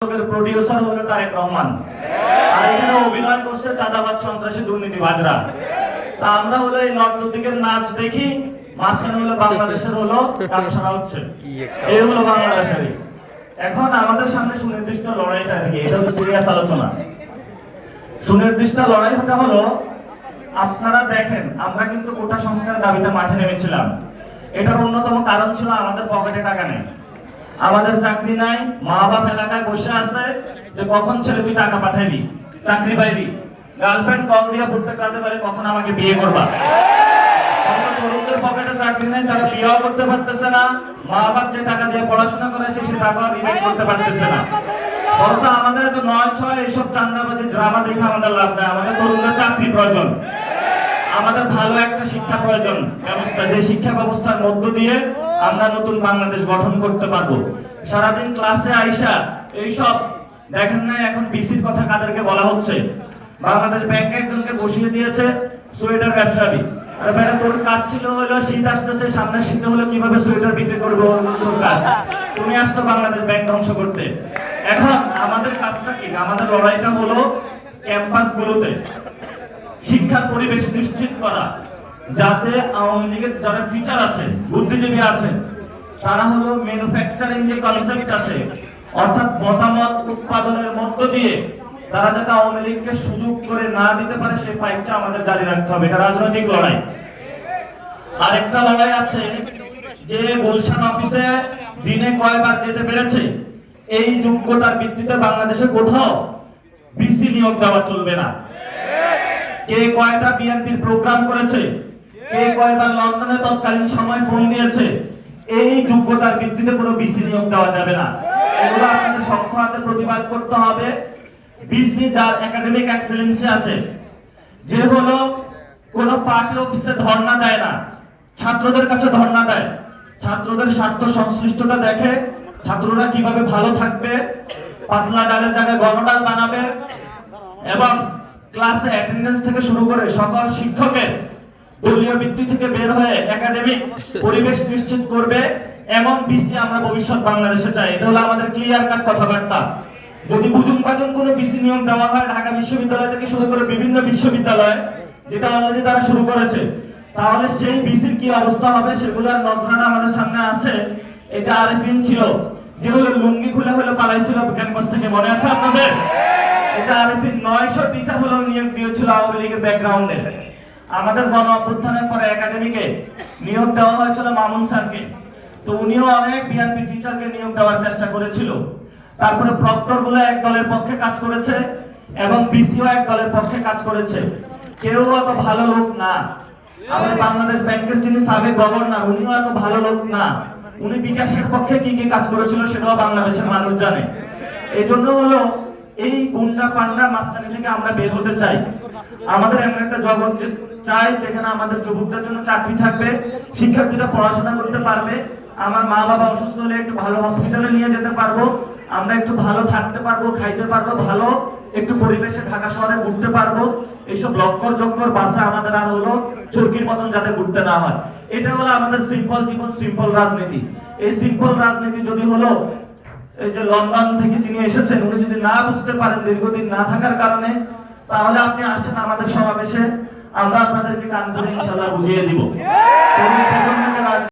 Producer হলো তারেক রহমান, আর এখানে অভিনয় করছে চাঁদাবাজ সন্ত্রাসী দুর্নীতিবাজরা। তা আমরা হলো এই নর্তকীদের নাচ দেখি, মাঝখানে হলো বাংলাদেশের হলো গান শোনা হচ্ছে, এই হলো বাংলাদেশের। এখন আমাদের সামনে সুনির্দিষ্ট লড়াইটা আর কি, এটা হলো সিরিয়াস আলোচনা। সুনির্দিষ্ট লড়াইটা হলো, আপনারা দেখেন আমরা কিন্তু কোটা সংস্কারের দাবিতে মাঠে নেমেছিলাম। এটার অন্যতম কারণ ছিল আমাদের পকেটে টাকা নেই, আমাদের চাকরি নাই, মা বাপ এলাকায় বসে আছে যে কখন ছেলে তুই টাকা পাঠাইবি, চাকরি পাইবি। গার্লফ্রেন্ড কল দিয়ে প্রত্যেক রাতে বলে কখন আমাকে বিয়ে করবা। তরুণদের পকেটে চাকরি নেই, তারা বিয়েও করতে পারতেছে না, মা বাপ যে টাকা দিয়ে পড়াশোনা করেছে সে টাকা রিমেট করতে পারতেছে না। বলতো আমাদের তো ৯-৬ এইসব চান্দাবাজি ড্রামা দেখে আমাদের লাভ নাই। আমাদের তরুণদের চাকরি প্রয়োজন, আমাদের ভালো একটা শিক্ষা প্রয়োজন ব্যবস্থা, যে শিক্ষা ব্যবস্থার মধ্য দিয়ে আমরা নতুন বাংলাদেশ গঠন করতে পারবো। সারাদিন ক্লাসে আইসা এইসব দেখেন না, এখন বিসির কথা কাদেরকে বলা হচ্ছে। বাংলাদেশ ব্যাংক একজনকে বসিয়ে দিয়েছে সোয়েটার ব্যবসায়ী। আর বেটা তোর কাজ ছিল হলো শীত আসতেছে, সামনের শীতে হলো কিভাবে সোয়েটার বিক্রি করবো, তোর কাজ। তুমি আসছো বাংলাদেশ ব্যাংক ধ্বংস করতে। এখন আমাদের কাজটা কি? আমাদের লড়াইটা হলো ক্যাম্পাসগুলোতে শিক্ষার পরিবেশ নিশ্চিত করা, যাতে আওয়ামী লীগের যারা টিচার আছে, বুদ্ধিজীবী আছে, তারা হলো ম্যানুফ্যাকচারিং যে কনসেপ্ট আছে, অর্থাৎ মতামত উৎপাদনের মধ্য দিয়ে তারা যাতে আওয়ামী লীগকে সুযোগ করে না দিতে পারে, সেই ফাইটটা আমাদের জারি রাখতে হবে। এটা রাজনৈতিক লড়াই। আরেকটা লড়াই আছে যে গুলশান অফিসে দিনে কয়বার যেতে পেরেছে, এই যোগ্যতার ভিত্তিতে বাংলাদেশে কোথাও বিসি নিয়োগ দেওয়া চলবে না। কে কয়টা বিএনপির প্রোগ্রাম করেছে, কে কয়বার লন্ডনে তৎকালীন সময় ফোন দিয়েছে, এই যোগ্যতার ভিত্তিতে কোনো বিসি নিয়োগ দেওয়া যাবে না। এগুলো আপনাদের শক্ত হাতে প্রতিবাদ করতে হবে। বিসি যার একাডেমিক এক্সেলেন্সি আছে, যে হলো কোনো পার্টি অফিসে ধর্ণা দেয় না, ছাত্রদের কাছে ধর্ণা দেয়, ছাত্রদের স্বার্থ সংশ্লিষ্টতা দেখে, ছাত্ররা কিভাবে ভালো থাকবে, পাতলা ডালের জায়গায় গণডাল বানাবে, এবং ক্লাসে অ্যাটেন্ডেন্স থেকে শুরু করে সকল শিক্ষকের দলীয় ভিত্তি থেকে বের হয়ে একাডেমিক পরিবেশ নিশ্চিত করবে, এমন বিসি আমরা ভবিষ্যৎ বাংলাদেশে চাই। এটা হলো আমাদের ক্লিয়ার কাট কথাবার্তা। যদি বুজুং বাজুং কোনো বিসি নিয়োগ দেওয়া হয় ঢাকা বিশ্ববিদ্যালয় থেকে শুরু করে বিভিন্ন বিশ্ববিদ্যালয়, যেটা অলরেডি তারা শুরু করেছে, তাহলে সেই বিসির কি অবস্থা হবে সেগুলোর নজরানা আমাদের সামনে আছে। এই যে আরেফিন ছিল, যে হলো লুঙ্গি খুলে হলো পালাইছিল ক্যাম্পাস থেকে, মনে আছে আপনাদের? এটা আরেফিন ৯০০ টিচার হলো নিয়োগ দিয়েছিল আওয়ামী লীগের ব্যাকগ্রাউন্ডে। আমাদের গণ অভ্যুত্থানের পরে একাডেমিকে নিয়োগ দেওয়া হয়েছিল মামুন স্যারকে, তো উনিও অনেক বিএনপি টিচারকে নিয়োগ দেওয়ার চেষ্টা করেছিল। তারপরে প্রক্টর গুলো এক দলের পক্ষে কাজ করেছে এবং বিসিও এক দলের পক্ষে কাজ করেছে। কেউ অত ভালো লোক না। আমাদের বাংলাদেশ ব্যাংকের যিনি সাবেক গভর্নর, উনিও এত ভালো লোক না। উনি বিকাশের পক্ষে কি কি কাজ করেছিল সেটাও বাংলাদেশের মানুষ জানে। এই জন্য হলো এই গুন্ডা পান্ডা মাস্তানি থেকে আমরা বের হতে চাই। আমাদের এমন একটা জগৎ চাই যেখানে আমাদের যুবকদের জন্য চাকরি থাকবে, শিক্ষার্থীরা পড়াশোনা করতে পারবে, আমার মা বাবা অসুস্থ হলে একটু ভালো হসপিটালে নিয়ে যেতে পারবো, আমরা একটু ভালো থাকতে পারবো, খাইতে পারবো, ভালো একটু পরিবেশে ঢাকা শহরে ঘুরতে পারবো। এইসব লক্কর চক্কর বাসে আমাদের আর হলো চরকির মতন যাতে ঘুরতে না হয়। এটা হলো আমাদের সিম্পল জীবন, সিম্পল রাজনীতি। এই সিম্পল রাজনীতি যদি হলো, এই যে লন্ডন থেকে তিনি এসেছেন, উনি যদি না বুঝতে পারেন দীর্ঘদিন না থাকার কারণে, তাহলে আপনি আসছেন আমাদের সমাবেশে, আমরা আপনাদেরকে কান ধরে ইনশাআল্লাহ বুঝিয়ে দিব।